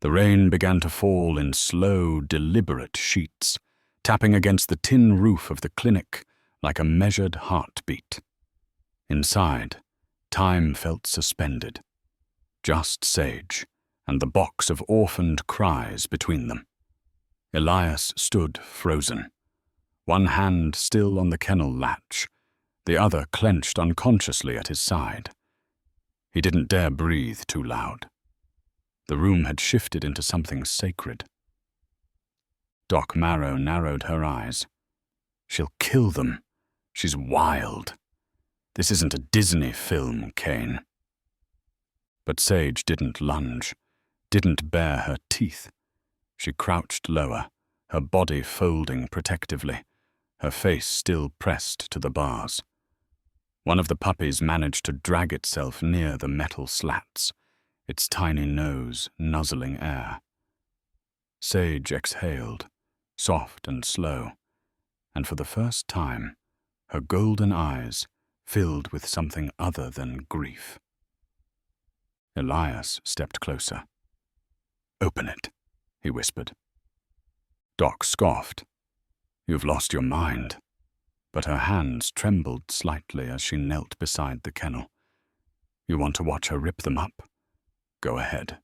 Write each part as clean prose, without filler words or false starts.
The rain began to fall in slow, deliberate sheets, tapping against the tin roof of the clinic like a measured heartbeat. Inside, time felt suspended. Just Sage and the box of orphaned cries between them. Elias stood frozen, one hand still on the kennel latch, the other clenched unconsciously at his side. He didn't dare breathe too loud. The room had shifted into something sacred. Doc Marrow narrowed her eyes. She'll kill them. She's wild. This isn't a Disney film, Kane. But Sage didn't lunge, didn't bare her teeth. She crouched lower, her body folding protectively, her face still pressed to the bars. One of the puppies managed to drag itself near the metal slats, its tiny nose nuzzling air. Sage exhaled, soft and slow, and for the first time, her golden eyes filled with something other than grief. Elias stepped closer. "Open it," he whispered. Doc scoffed. "You've lost your mind." But her hands trembled slightly as she knelt beside the kennel. "You want to watch her rip them up? Go ahead."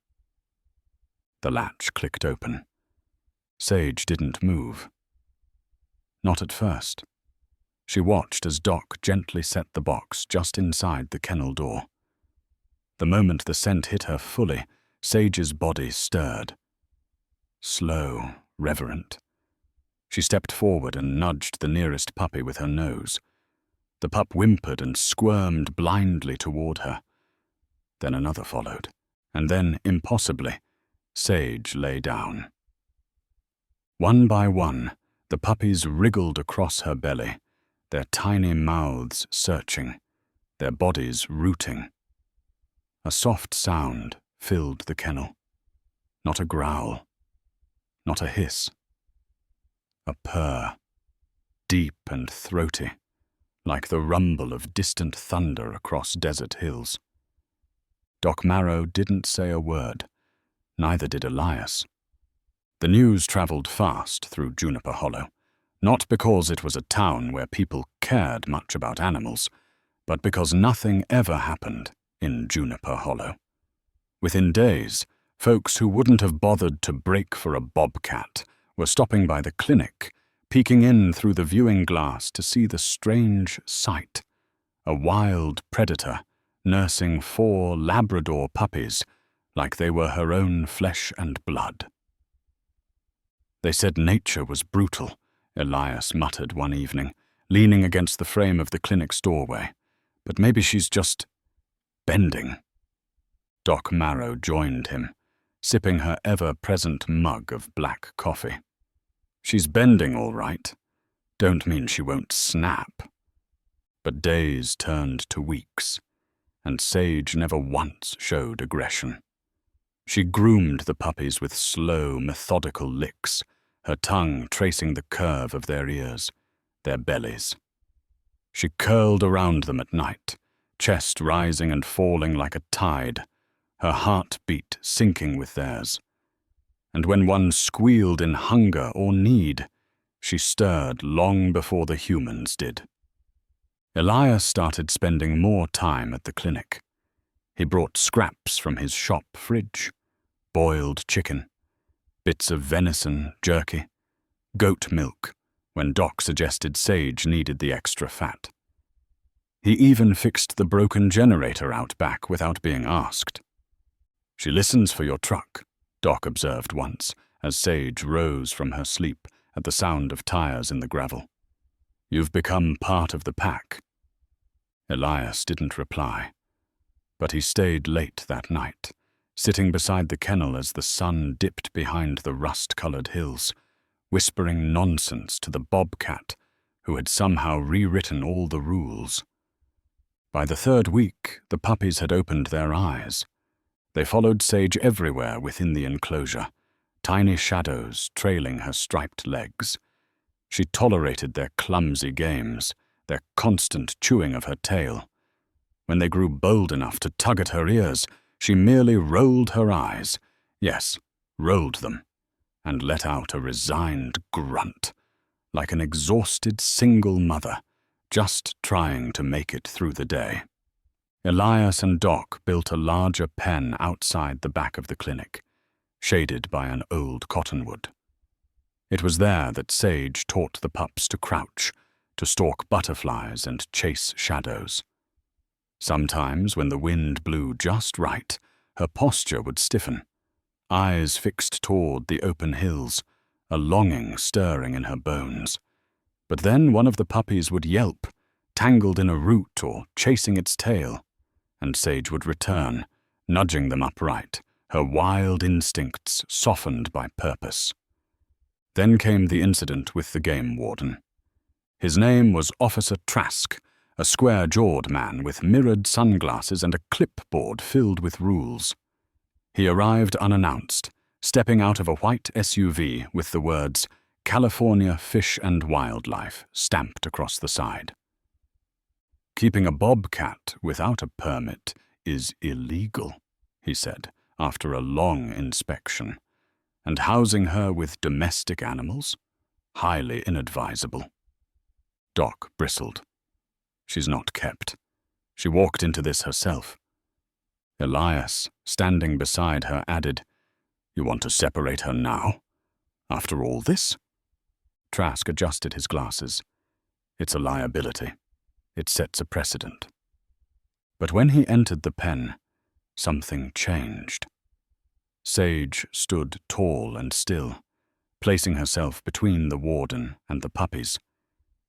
The latch clicked open. Sage didn't move. Not at first. She watched as Doc gently set the box just inside the kennel door. The moment the scent hit her fully, Sage's body stirred. Slow, reverent. She stepped forward and nudged the nearest puppy with her nose. The pup whimpered and squirmed blindly toward her. Then another followed, and then, impossibly, Sage lay down. One by one, the puppies wriggled across her belly, their tiny mouths searching, their bodies rooting. A soft sound filled the kennel. Not a growl, not a hiss. A purr, deep and throaty, like the rumble of distant thunder across desert hills. Doc Marrow didn't say a word, neither did Elias. The news traveled fast through Juniper Hollow, not because it was a town where people cared much about animals, but because nothing ever happened in Juniper Hollow. Within days, folks who wouldn't have bothered to break for a bobcat were stopping by the clinic, peeking in through the viewing glass to see the strange sight: a wild predator nursing 4 Labrador puppies like they were her own flesh and blood. "They said nature was brutal," Elias muttered one evening, leaning against the frame of the clinic's doorway. "But maybe she's just bending." Doc Marrow joined him, sipping her ever-present mug of black coffee. "She's bending, all right. Don't mean she won't snap." But days turned to weeks, and Sage never once showed aggression. She groomed the puppies with slow, methodical licks, her tongue tracing the curve of their ears, their bellies. She curled around them at night, chest rising and falling like a tide, her heartbeat syncing with theirs. And when one squealed in hunger or need, she stirred long before the humans did. Elias started spending more time at the clinic. He brought scraps from his shop fridge, boiled chicken, bits of venison, jerky, goat milk, when Doc suggested Sage needed the extra fat. He even fixed the broken generator out back without being asked. "She listens for your truck," Doc observed once, as Sage rose from her sleep at the sound of tires in the gravel. "You've become part of the pack." Elias didn't reply, but he stayed late that night, sitting beside the kennel as the sun dipped behind the rust-colored hills, whispering nonsense to the bobcat who had somehow rewritten all the rules. By the 3rd week, the puppies had opened their eyes. They followed Sage everywhere within the enclosure, tiny shadows trailing her striped legs. She tolerated their clumsy games, their constant chewing of her tail. When they grew bold enough to tug at her ears, she merely rolled her eyes. Yes, rolled them, and let out a resigned grunt, like an exhausted single mother just trying to make it through the day. Elias and Doc built a larger pen outside the back of the clinic, shaded by an old cottonwood. It was there that Sage taught the pups to crouch, to stalk butterflies and chase shadows. Sometimes, when the wind blew just right, her posture would stiffen, eyes fixed toward the open hills, a longing stirring in her bones. But then one of the puppies would yelp, tangled in a root or chasing its tail, and Sage would return, nudging them upright, her wild instincts softened by purpose. Then came the incident with the game warden. His name was Officer Trask, a square-jawed man with mirrored sunglasses and a clipboard filled with rules. He arrived unannounced, stepping out of a white SUV with the words, "California Fish and Wildlife," stamped across the side. "Keeping a bobcat without a permit is illegal," he said, after a long inspection, "and housing her with domestic animals? Highly inadvisable." Doc bristled. "She's not kept. She walked into this herself." Elias, standing beside her, added, "You want to separate her now? After all this?" Trask adjusted his glasses. "It's a liability. It sets a precedent." But when he entered the pen, something changed. Sage stood tall and still, placing herself between the warden and the puppies.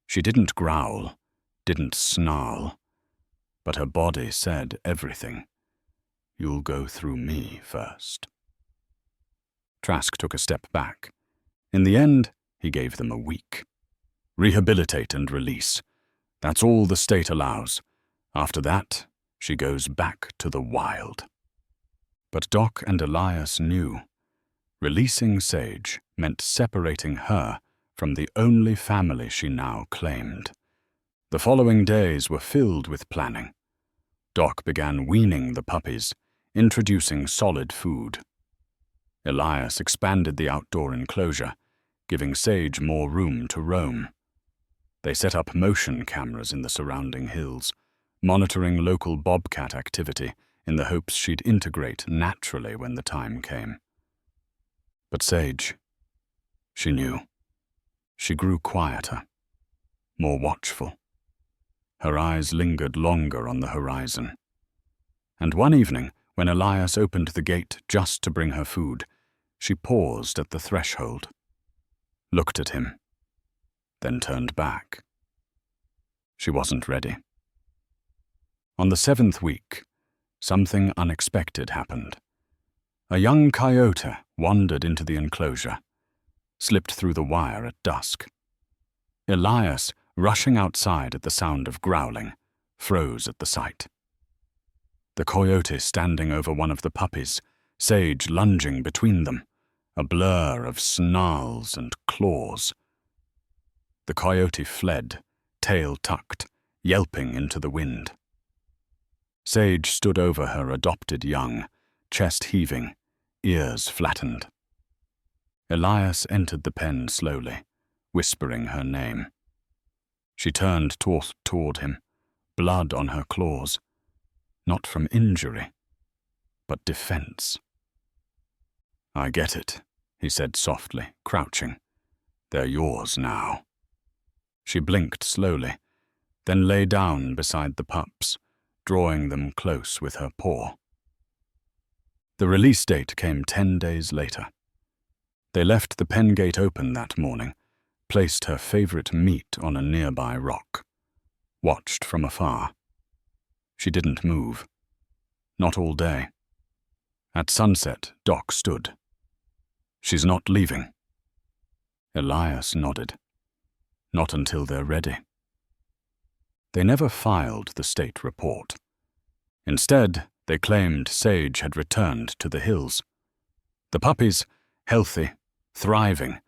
She didn't growl, didn't snarl, but her body said everything. "You'll go through me first." Trask took a step back. In the end, he gave them a week. Rehabilitate and release. That's all the state allows. After that, she goes back to the wild. But Doc and Elias knew. Releasing Sage meant separating her from the only family she now claimed. The following days were filled with planning. Doc began weaning the puppies, introducing solid food. Elias expanded the outdoor enclosure, giving Sage more room to roam. They set up motion cameras in the surrounding hills, monitoring local bobcat activity in the hopes she'd integrate naturally when the time came. But Sage, she knew. She grew quieter, more watchful. Her eyes lingered longer on the horizon. And one evening, when Elias opened the gate just to bring her food, she paused at the threshold, looked at him, then turned back. She wasn't ready. On the 7th week, something unexpected happened. A young coyote wandered into the enclosure, slipped through the wire at dusk. Elias, rushing outside at the sound of growling, froze at the sight. The coyote standing over one of the puppies, Sage lunging between them, a blur of snarls and claws. The coyote fled, tail tucked, yelping into the wind. Sage stood over her adopted young, chest heaving, ears flattened. Elias entered the pen slowly, whispering her name. She turned toward him, blood on her claws, not from injury, but defense. "I get it," he said softly, crouching. "They're yours now." She blinked slowly, then lay down beside the pups, drawing them close with her paw. The release date came 10 days later. They left the pen gate open that morning, placed her favorite meat on a nearby rock, watched from afar. She didn't move. Not all day. At sunset, Doc stood. "She's not leaving." Elias nodded. "Not until they're ready." They never filed the state report. Instead, they claimed Sage had returned to the hills. The puppies, healthy, thriving,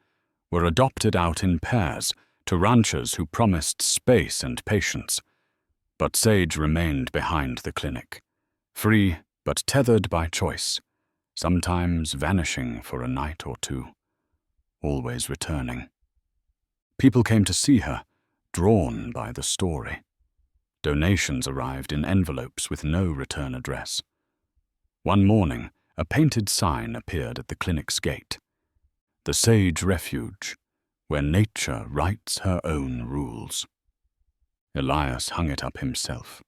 were adopted out in pairs to ranchers who promised space and patience. But Sage remained behind the clinic, free but tethered by choice, sometimes vanishing for a night or two, always returning. People came to see her, drawn by the story. Donations arrived in envelopes with no return address. One morning, a painted sign appeared at the clinic's gate. The Sage Refuge, where nature writes her own rules. Elias hung it up himself.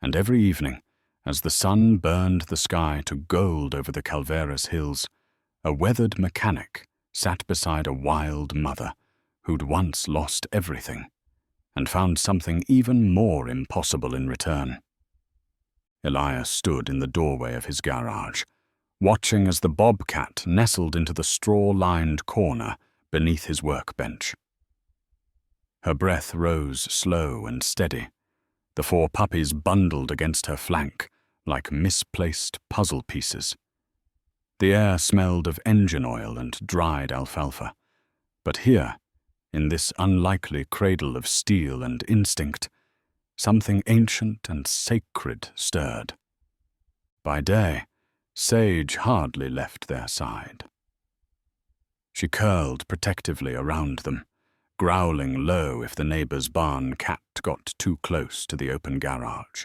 And every evening, as the sun burned the sky to gold over the Calveras hills, a weathered mechanic sat beside a wild mother who'd once lost everything and found something even more impossible in return. Elias stood in the doorway of his garage, watching as the Bobcat nestled into the straw-lined corner beneath his workbench. Her breath rose slow and steady, the 4 puppies bundled against her flank like misplaced puzzle pieces. The air smelled of engine oil and dried alfalfa, but here, in this unlikely cradle of steel and instinct, something ancient and sacred stirred. By day, Sage hardly left their side. She curled protectively around them, growling low if the neighbor's barn cat got too close to the open garage.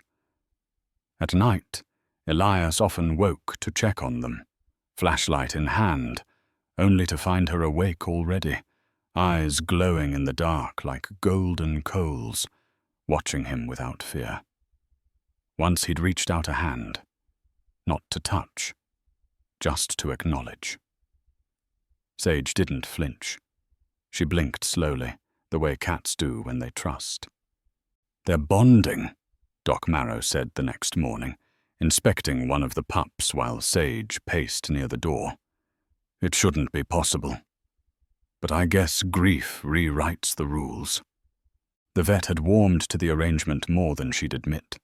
At night, Elias often woke to check on them, flashlight in hand, only to find her awake already, eyes glowing in the dark like golden coals, watching him without fear. Once he'd reached out a hand, not to touch, just to acknowledge. Sage didn't flinch. She blinked slowly, the way cats do when they trust. "They're bonding," Doc Marrow said the next morning, inspecting one of the pups while Sage paced near the door. "It shouldn't be possible. But I guess grief rewrites the rules." The vet had warmed to the arrangement more than she'd admit.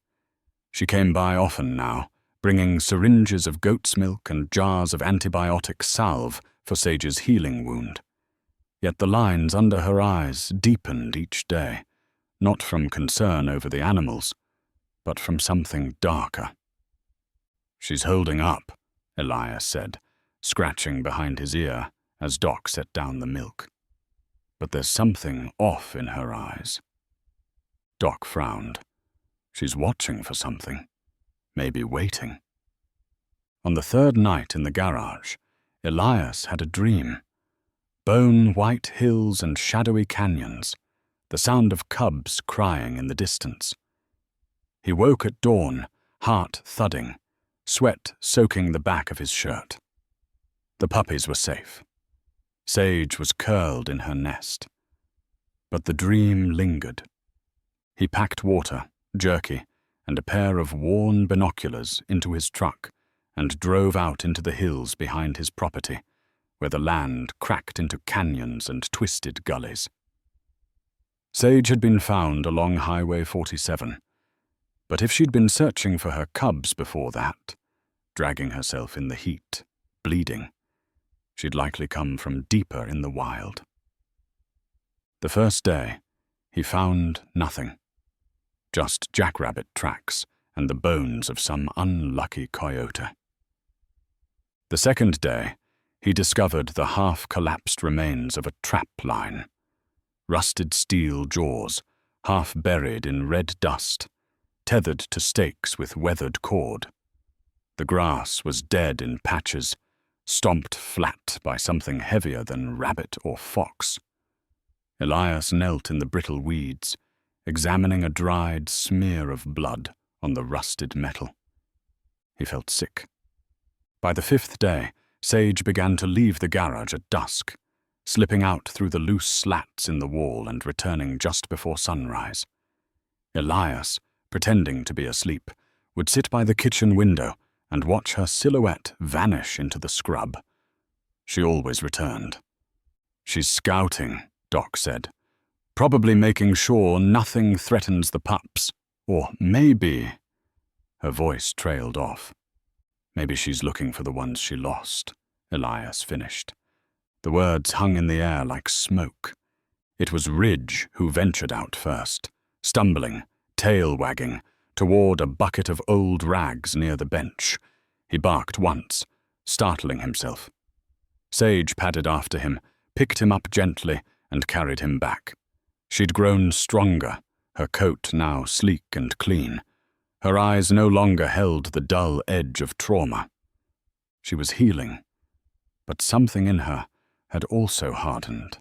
She came by often now, bringing syringes of goat's milk and jars of antibiotic salve for Sage's healing wound. Yet the lines under her eyes deepened each day, not from concern over the animals, but from something darker. "She's holding up," Elias said, scratching behind his ear as Doc set down the milk. "But there's something off in her eyes." Doc frowned. "She's watching for something, maybe waiting." On the 3rd night in the garage, Elias had a dream. Bone-white hills and shadowy canyons, the sound of cubs crying in the distance. He woke at dawn, heart thudding, sweat soaking the back of his shirt. The puppies were safe. Sage was curled in her nest. But the dream lingered. He packed water, jerky, and a pair of worn binoculars into his truck and drove out into the hills behind his property, where the land cracked into canyons and twisted gullies. Sage had been found along Highway 47, but if she'd been searching for her cubs before that, dragging herself in the heat, bleeding, she'd likely come from deeper in the wild. The first day, he found nothing, just jackrabbit tracks and the bones of some unlucky coyote. The second day, he discovered the half-collapsed remains of a trap line, rusted steel jaws, half buried in red dust, tethered to stakes with weathered cord. The grass was dead in patches, stomped flat by something heavier than rabbit or fox. Elias knelt in the brittle weeds, examining a dried smear of blood on the rusted metal. He felt sick. By the 5th day, Sage began to leave the garage at dusk, slipping out through the loose slats in the wall and returning just before sunrise. Elias, pretending to be asleep, would sit by the kitchen window and watch her silhouette vanish into the scrub. She always returned. "She's scouting," Doc said. "Probably making sure nothing threatens the pups. Or maybe—" Her voice trailed off. "Maybe she's looking for the ones she lost," Elias finished. The words hung in the air like smoke. It was Ridge who ventured out first, stumbling, tail wagging, toward a bucket of old rags near the bench. He barked once, startling himself. Sage padded after him, picked him up gently, and carried him back. She'd grown stronger, her coat now sleek and clean. Her eyes no longer held the dull edge of trauma. She was healing, but something in her had also hardened.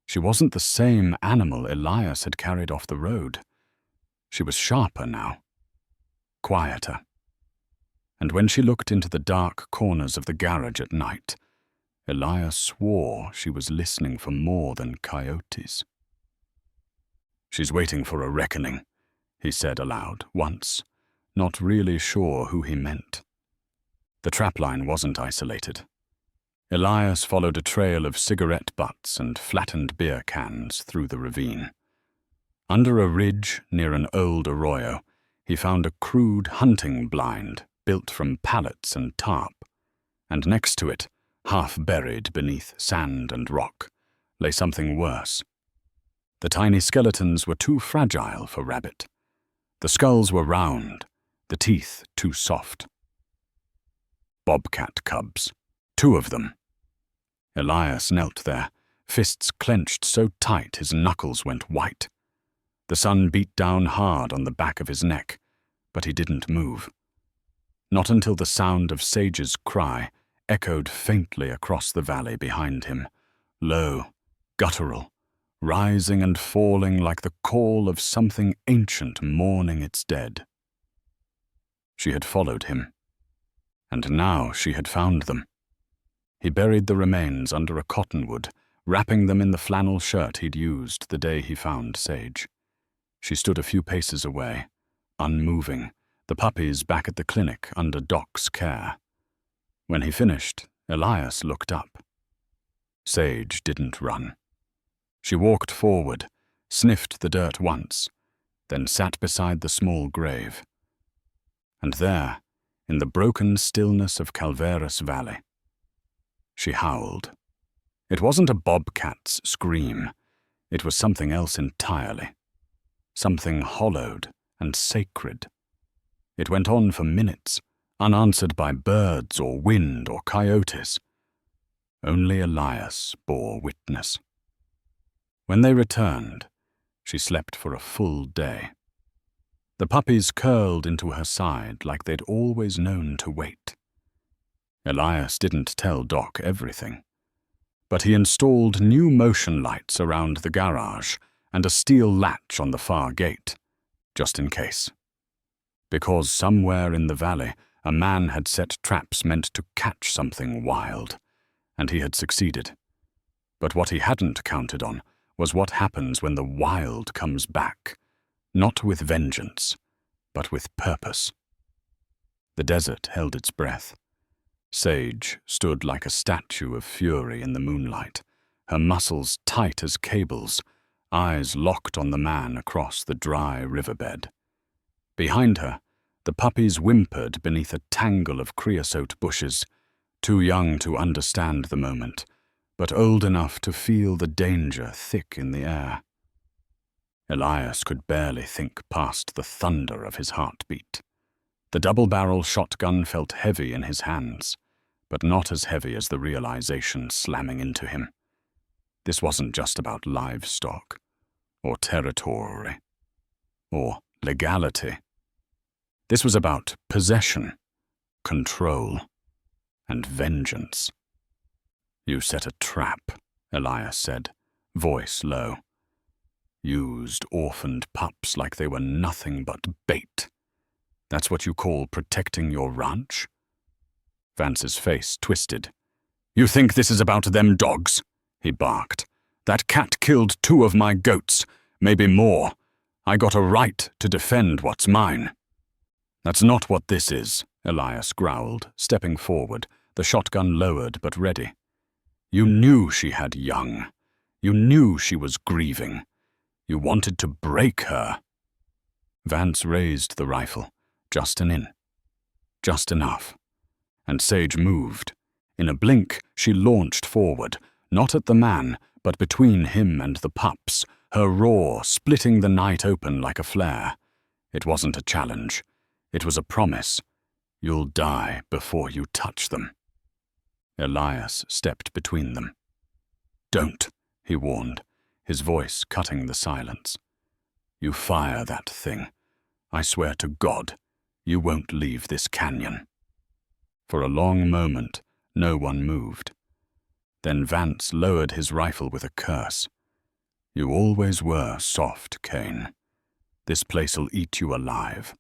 She wasn't the same animal Elias had carried off the road. She was sharper now, quieter. And when she looked into the dark corners of the garage at night, Elias swore she was listening for more than coyotes. "She's waiting for a reckoning," he said aloud once, not really sure who he meant. The trapline wasn't isolated. Elias followed a trail of cigarette butts and flattened beer cans through the ravine. Under a ridge near an old arroyo, he found a crude hunting blind built from pallets and tarp, and next to it, half buried beneath sand and rock, lay something worse. The tiny skeletons were too fragile for rabbit. The skulls were round, the teeth too soft. Bobcat cubs. 2 of them. Elias knelt there, fists clenched so tight his knuckles went white. The sun beat down hard on the back of his neck, but he didn't move. Not until the sound of Sage's cry echoed faintly across the valley behind him, low, guttural, rising and falling like the call of something ancient mourning its dead. She had followed him, and now she had found them. He buried the remains under a cottonwood, wrapping them in the flannel shirt he'd used the day he found Sage. She stood a few paces away, unmoving, the puppies back at the clinic under Doc's care. When he finished, Elias looked up. Sage didn't run. She walked forward, sniffed the dirt once, then sat beside the small grave. And there, in the broken stillness of Calveras Valley, she howled. It wasn't a bobcat's scream. It was something else entirely. Something hollowed and sacred. It went on for minutes, unanswered by birds or wind or coyotes. Only Elias bore witness. When they returned, she slept for a full day. The puppies curled into her side like they'd always known to wait. Elias didn't tell Doc everything, but he installed new motion lights around the garage and a steel latch on the far gate, just in case. Because somewhere in the valley, a man had set traps meant to catch something wild, and he had succeeded. But what he hadn't counted on was what happens when the wild comes back, not with vengeance, but with purpose. The desert held its breath. Sage stood like a statue of fury in the moonlight, her muscles tight as cables, eyes locked on the man across the dry riverbed. Behind her, the puppies whimpered beneath a tangle of creosote bushes, too young to understand the moment, but old enough to feel the danger thick in the air. Elias could barely think past the thunder of his heartbeat. The double-barrel shotgun felt heavy in his hands, but not as heavy as the realization slamming into him. This wasn't just about livestock, or territory, or legality. This was about possession, control, and vengeance. "You set a trap," Elias said, voice low. "Used orphaned pups like they were nothing but bait. That's what you call protecting your ranch?" Vance's face twisted. "You think this is about them dogs?" he barked. "That cat killed 2 of my goats, maybe more. I got a right to defend what's mine." "That's not what this is," Elias growled, stepping forward, the shotgun lowered but ready. "You knew she had young. You knew she was grieving. You wanted to break her." Vance raised the rifle, just an inch, just enough. And Sage moved. In a blink, she launched forward, not at the man, but between him and the pups, her roar splitting the night open like a flare. It wasn't a challenge. It was a promise. "You'll die before you touch them." Elias stepped between them. "Don't," he warned, his voice cutting the silence. "You fire that thing. I swear to God, you won't leave this canyon." For a long moment, no one moved. Then Vance lowered his rifle with a curse. "You always were soft, Kane. This place'll eat you alive."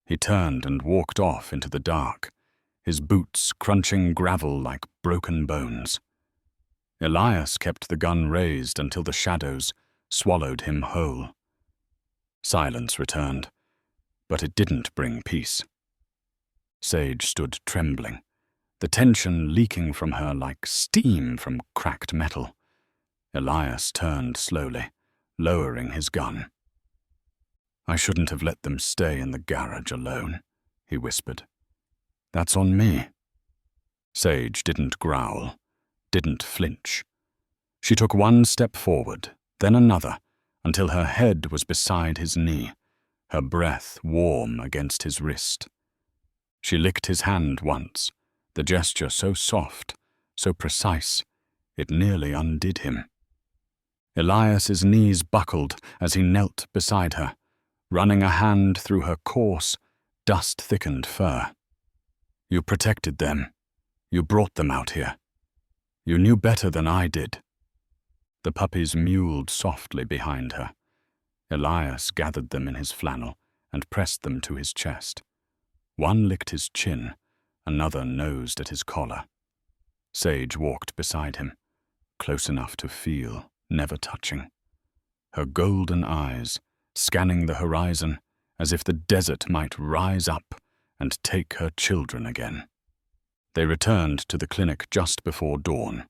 He turned and walked off into the dark, his boots crunching gravel like broken bones. Elias kept the gun raised until the shadows swallowed him whole. Silence returned, but it didn't bring peace. Sage stood trembling, the tension leaking from her like steam from cracked metal. Elias turned slowly, lowering his gun. "I shouldn't have let them stay in the garage alone," he whispered. "That's on me." Sage didn't growl, didn't flinch. She took one step forward, then another, until her head was beside his knee, her breath warm against his wrist. She licked his hand once, the gesture so soft, so precise, it nearly undid him. Elias's knees buckled as he knelt beside her, running a hand through her coarse, dust-thickened fur. "You protected them. You brought them out here. You knew better than I did." The puppies mewled softly behind her. Elias gathered them in his flannel and pressed them to his chest. One licked his chin, another nosed at his collar. Sage walked beside him, close enough to feel, never touching. Her golden eyes, scanning the horizon as if the desert might rise up and take her children again. They returned to the clinic just before dawn.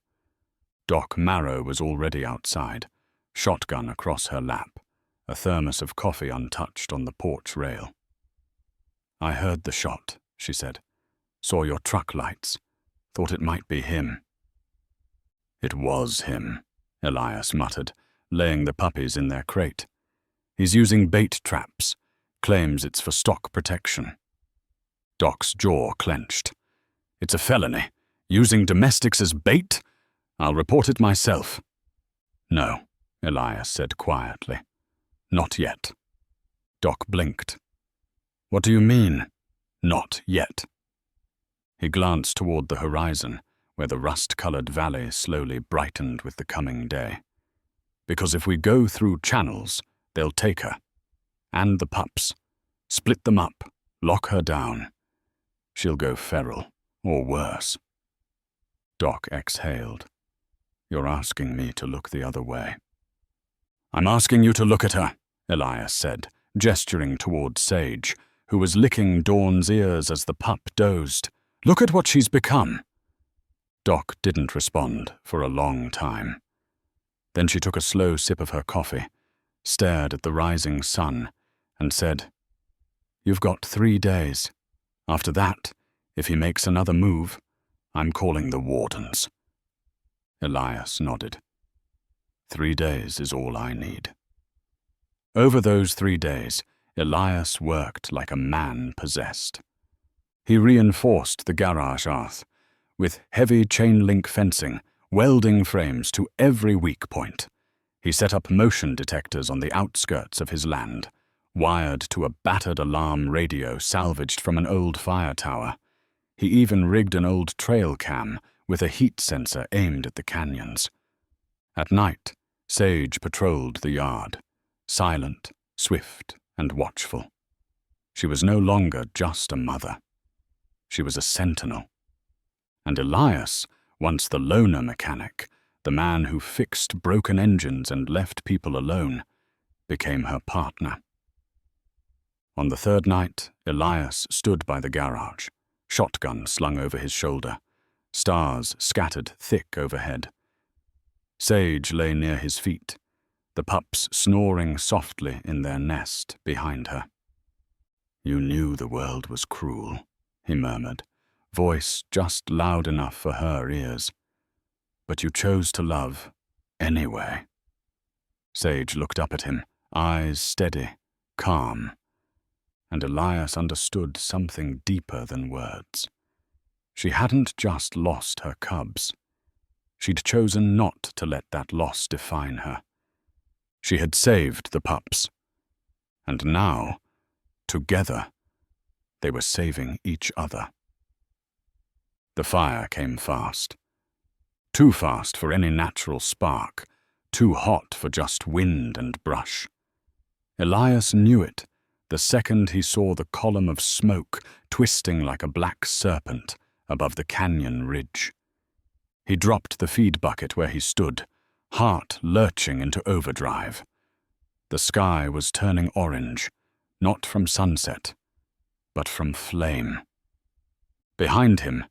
Doc Marrow was already outside, shotgun across her lap, a thermos of coffee untouched on the porch rail. "I heard the shot," she said. "Saw your truck lights. Thought it might be him." "It was him," Elias muttered, laying the puppies in their crate. "He's using bait traps. Claims it's for stock protection." Doc's jaw clenched. "It's a felony. Using domestics as bait? I'll report it myself." "No," Elias said quietly. "Not yet." Doc blinked. "What do you mean, not yet?" He glanced toward the horizon, where the rust-colored valley slowly brightened with the coming day. "Because if we go through channels, they'll take her. And the pups. Split them up, lock her down. She'll go feral, or worse." Doc exhaled. "You're asking me to look the other way." "I'm asking you to look at her," Elias said, gesturing toward Sage, who was licking Dawn's ears as the pup dozed. "Look at what she's become." Doc didn't respond for a long time. Then she took a slow sip of her coffee, stared at the rising sun, and said, "You've got 3 days. After that, if he makes another move, I'm calling the wardens." Elias nodded. 3 days is all I need." Over those 3 days, Elias worked like a man possessed. He reinforced the garage hearth with heavy chain-link fencing, welding frames to every weak point. He set up motion detectors on the outskirts of his land, wired to a battered alarm radio salvaged from an old fire tower. He even rigged an old trail cam with a heat sensor aimed at the canyons. At night, Sage patrolled the yard, silent, swift, and watchful. She was no longer just a mother. She was a sentinel. And Elias, once the loner mechanic, the man who fixed broken engines and left people alone, became her partner. On the 3rd night, Elias stood by the garage, shotgun slung over his shoulder, stars scattered thick overhead. Sage lay near his feet, the pups snoring softly in their nest behind her. "You knew the world was cruel," he murmured, voice just loud enough for her ears. "But you chose to love anyway." Sage looked up at him, eyes steady, calm, and Elias understood something deeper than words. She hadn't just lost her cubs. She'd chosen not to let that loss define her. She had saved the pups. And now, together, they were saving each other. The fire came fast. Too fast for any natural spark, too hot for just wind and brush. Elias knew it the second he saw the column of smoke twisting like a black serpent above the canyon ridge. He dropped the feed bucket where he stood, heart lurching into overdrive. The sky was turning orange, not from sunset, but from flame. Behind him,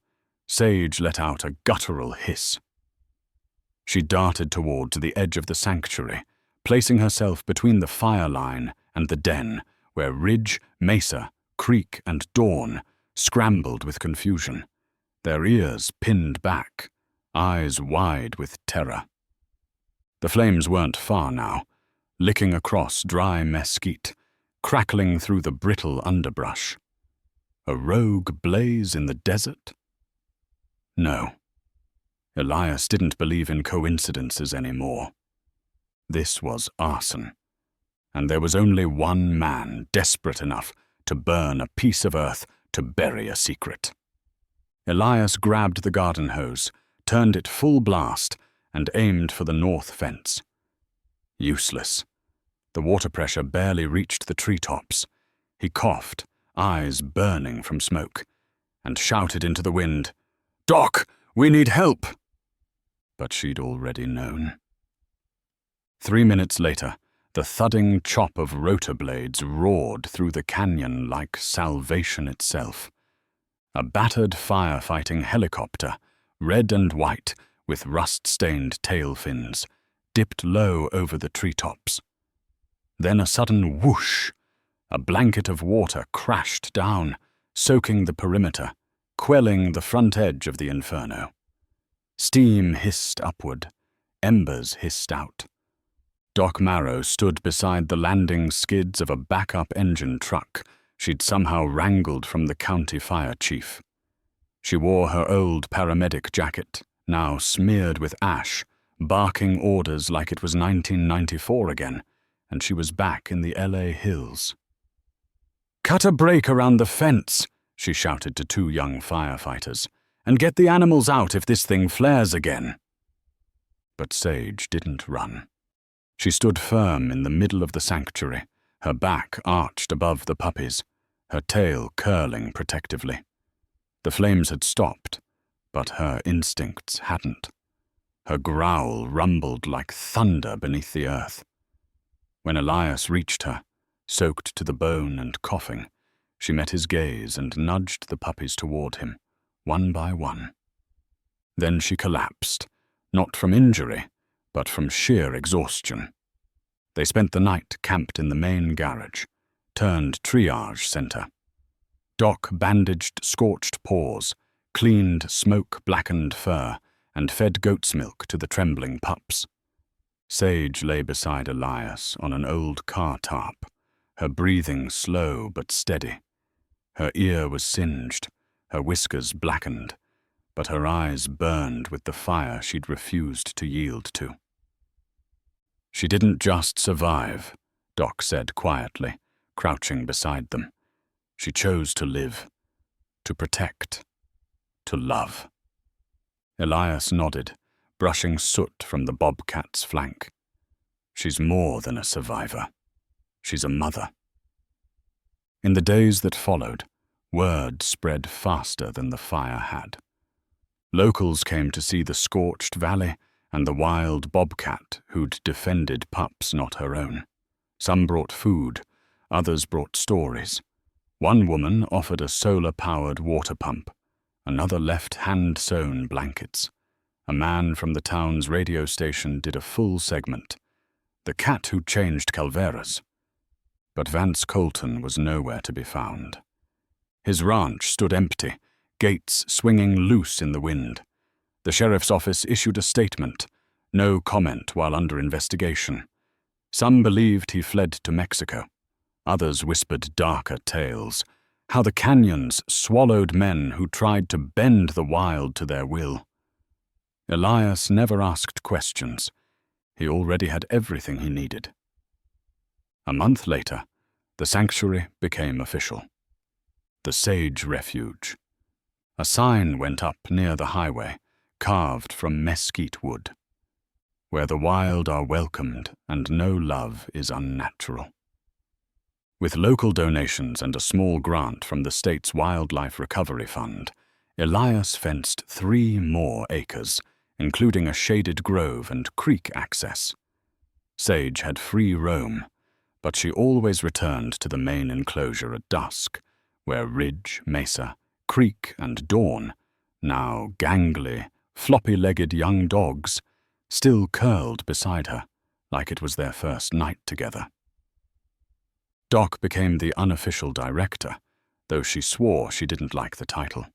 Sage let out a guttural hiss. She darted towards the edge of the sanctuary, placing herself between the fire line and the den, where ridge, mesa, creek, and dawn scrambled with confusion, their ears pinned back, eyes wide with terror. The flames weren't far now, licking across dry mesquite, crackling through the brittle underbrush. A rogue blaze in the desert? No. Elias didn't believe in coincidences anymore. This was arson, and there was only one man desperate enough to burn a piece of earth to bury a secret. Elias grabbed the garden hose, turned it full blast, and aimed for the north fence. Useless. The water pressure barely reached the treetops. He coughed, eyes burning from smoke, and shouted into the wind, "Doc, we need help!" But she'd already known. 3 minutes later, the thudding chop of rotor blades roared through the canyon like salvation itself. A battered firefighting helicopter, red and white, with rust-stained tail fins, dipped low over the treetops. Then a sudden whoosh. A blanket of water crashed down, soaking the perimeter, quelling the front edge of the inferno. Steam hissed upward, embers hissed out. Doc Marrow stood beside the landing skids of a backup engine truck she'd somehow wrangled from the county fire chief. She wore her old paramedic jacket, now smeared with ash, barking orders like it was 1994 again, and she was back in the LA hills. "Cut a break around the fence," she shouted to 2 young firefighters, "and get the animals out if this thing flares again." But Sage didn't run. She stood firm in the middle of the sanctuary, her back arched above the puppies, her tail curling protectively. The flames had stopped, but her instincts hadn't. Her growl rumbled like thunder beneath the earth. When Elias reached her, soaked to the bone and coughing, she met his gaze and nudged the puppies toward him, one by one. Then she collapsed, not from injury, but from sheer exhaustion. They spent the night camped in the main garage, turned triage center. Doc bandaged scorched paws, cleaned smoke-blackened fur, and fed goat's milk to the trembling pups. Sage lay beside Elias on an old car tarp, her breathing slow but steady. Her ear was singed, her whiskers blackened, but her eyes burned with the fire she'd refused to yield to. She didn't just survive, Doc said quietly, crouching beside them. She chose to live, to protect, to love. Elias nodded, brushing soot from the Bobcat's flank. She's more than a survivor. She's a mother. In the days that followed, word spread faster than the fire had. Locals came to see the scorched valley and the wild bobcat who'd defended pups not her own. Some brought food, others brought stories. One woman offered a solar-powered water pump, another left hand-sewn blankets. A man from the town's radio station did a full segment. The cat who changed Calveras. But Vance Colton was nowhere to be found. His ranch stood empty, gates swinging loose in the wind. The sheriff's office issued a statement, no comment while under investigation. Some believed he fled to Mexico. Others whispered darker tales, how the canyons swallowed men who tried to bend the wild to their will. Elias never asked questions. He already had everything he needed. A month later, the sanctuary became official. The Sage Refuge. A sign went up near the highway, carved from mesquite wood, where the wild are welcomed and no love is unnatural. With local donations and a small grant from the state's Wildlife Recovery Fund, Elias fenced 3 more acres, including a shaded grove and creek access. Sage had free roam, but she always returned to the main enclosure at dusk, where Ridge, Mesa, Creek, and Dawn, now gangly, floppy-legged young dogs, still curled beside her, like it was their first night together. Doc became the unofficial director, though she swore she didn't like the title.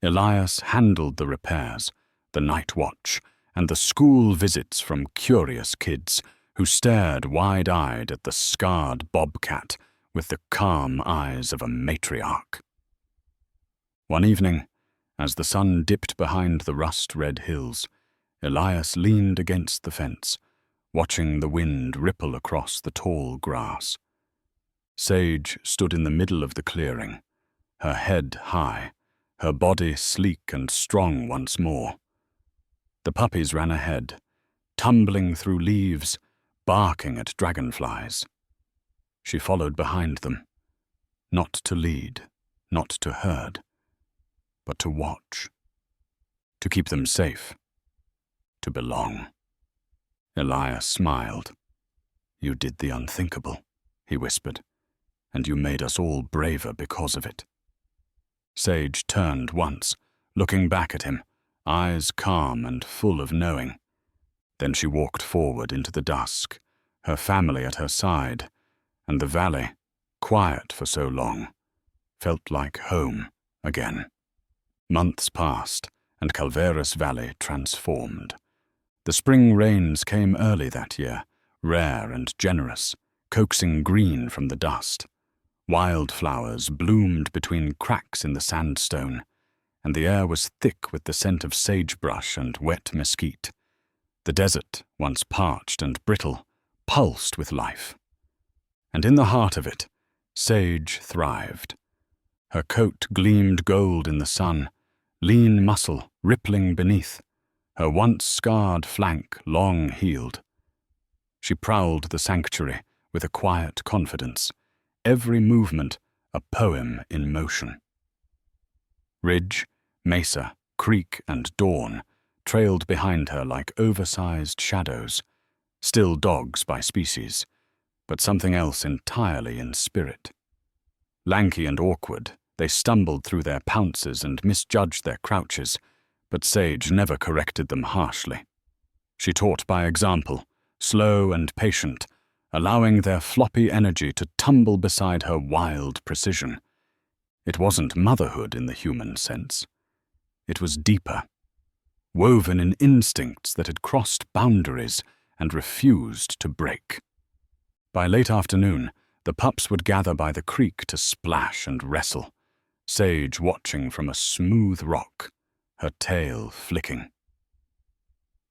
Elias handled the repairs, the night watch, and the school visits from curious kids who stared wide-eyed at the scarred Bobcat with the calm eyes of a matriarch. One evening, as the sun dipped behind the rust-red hills, Elias leaned against the fence, watching the wind ripple across the tall grass. Sage stood in the middle of the clearing, her head high, her body sleek and strong once more. The puppies ran ahead, tumbling through leaves, barking at dragonflies. She followed behind them, not to lead, not to herd, but to watch, to keep them safe, to belong. Elias smiled. "You did the unthinkable," he whispered, "and you made us all braver because of it." Sage turned once, looking back at him, eyes calm and full of knowing. Then she walked forward into the dusk, her family at her side, and the valley, quiet for so long, felt like home again. Months passed, and Calveras Valley transformed. The spring rains came early that year, rare and generous, coaxing green from the dust. Wildflowers bloomed between cracks in the sandstone, and the air was thick with the scent of sagebrush and wet mesquite. The desert, once parched and brittle, pulsed with life. And in the heart of it, Sage thrived. Her coat gleamed gold in the sun, lean muscle rippling beneath, her once scarred flank long healed. She prowled the sanctuary with a quiet confidence, every movement a poem in motion. Ridge, Mesa, Creek, and Dawn trailed behind her like oversized shadows, still dogs by species, but something else entirely in spirit. Lanky and awkward, they stumbled through their pounces and misjudged their crouches, but Sage never corrected them harshly. She taught by example, slow and patient, allowing their floppy energy to tumble beside her wild precision. It wasn't motherhood in the human sense. It was deeper, woven in instincts that had crossed boundaries and refused to break. By late afternoon, the pups would gather by the creek to splash and wrestle, Sage watching from a smooth rock, her tail flicking.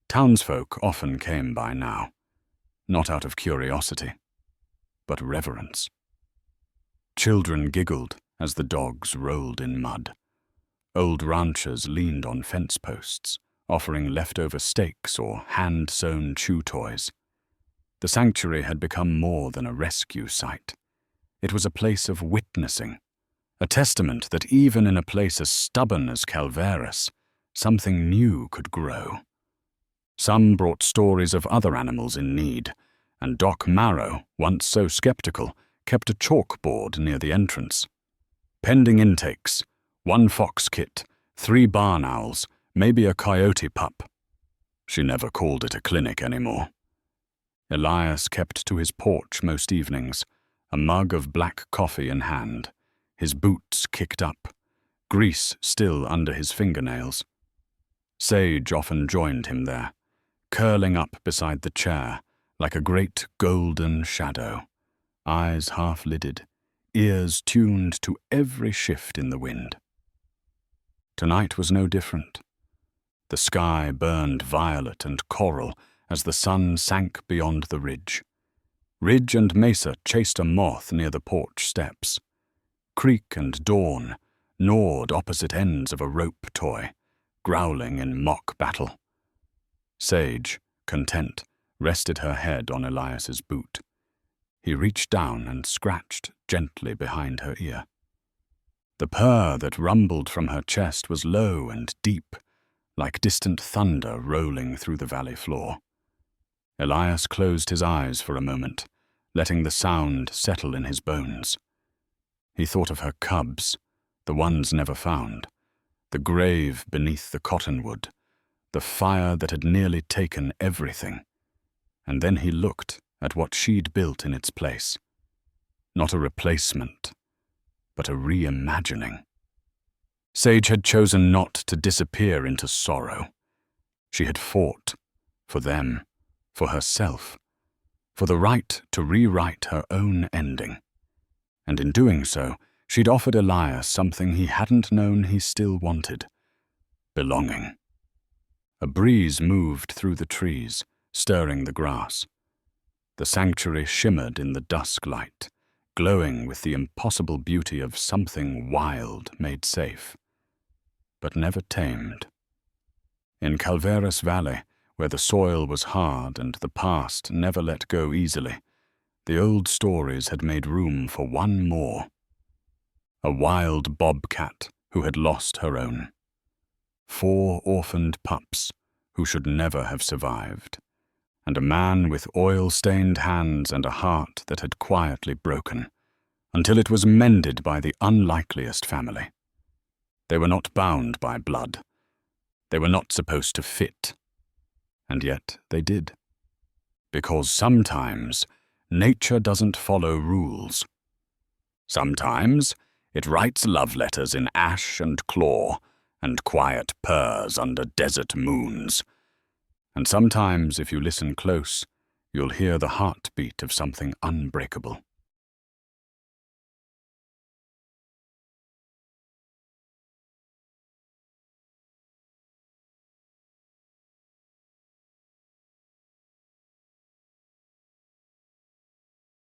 Townsfolk often came by now, not out of curiosity, but reverence. Children giggled as the dogs rolled in mud. Old ranchers leaned on fence posts, offering leftover steaks or hand-sewn chew toys. The sanctuary had become more than a rescue site. It was a place of witnessing, a testament that even in a place as stubborn as Calveras, something new could grow. Some brought stories of other animals in need, and Doc Marrow, once so skeptical, kept a chalkboard near the entrance. Pending intakes, 1 fox kit, 3 barn owls, maybe a coyote pup. She never called it a clinic anymore. Elias kept to his porch most evenings, a mug of black coffee in hand, his boots kicked up, grease still under his fingernails. Sage often joined him there, curling up beside the chair like a great golden shadow, eyes half-lidded, ears tuned to every shift in the wind. Tonight was no different. The sky burned violet and coral as the sun sank beyond the ridge. Ridge and mesa chased a moth near the porch steps. Creek and dawn gnawed opposite ends of a rope toy, growling in mock battle. Sage, content, rested her head on Elias's boot. He reached down and scratched gently behind her ear. The purr that rumbled from her chest was low and deep, like distant thunder rolling through the valley floor. Elias closed his eyes for a moment, letting the sound settle in his bones. He thought of her cubs, the ones never found, the grave beneath the cottonwood, the fire that had nearly taken everything. And then he looked at what she'd built in its place. Not a replacement, but a reimagining. Sage had chosen not to disappear into sorrow. She had fought for them, for herself, for the right to rewrite her own ending. And in doing so, she'd offered Elias something he hadn't known he still wanted: belonging. A breeze moved through the trees, stirring the grass. The sanctuary shimmered in the dusk light, glowing with the impossible beauty of something wild made safe, but never tamed. In Calveras Valley, where the soil was hard and the past never let go easily, the old stories had made room for one more. A wild bobcat who had lost her own. 4 orphaned pups who should never have survived, and a man with oil-stained hands and a heart that had quietly broken, until it was mended by the unlikeliest family. They were not bound by blood. They were not supposed to fit. And yet they did. Because sometimes nature doesn't follow rules. Sometimes it writes love letters in ash and claw and quiet purrs under desert moons. And sometimes, if you listen close, you'll hear the heartbeat of something unbreakable.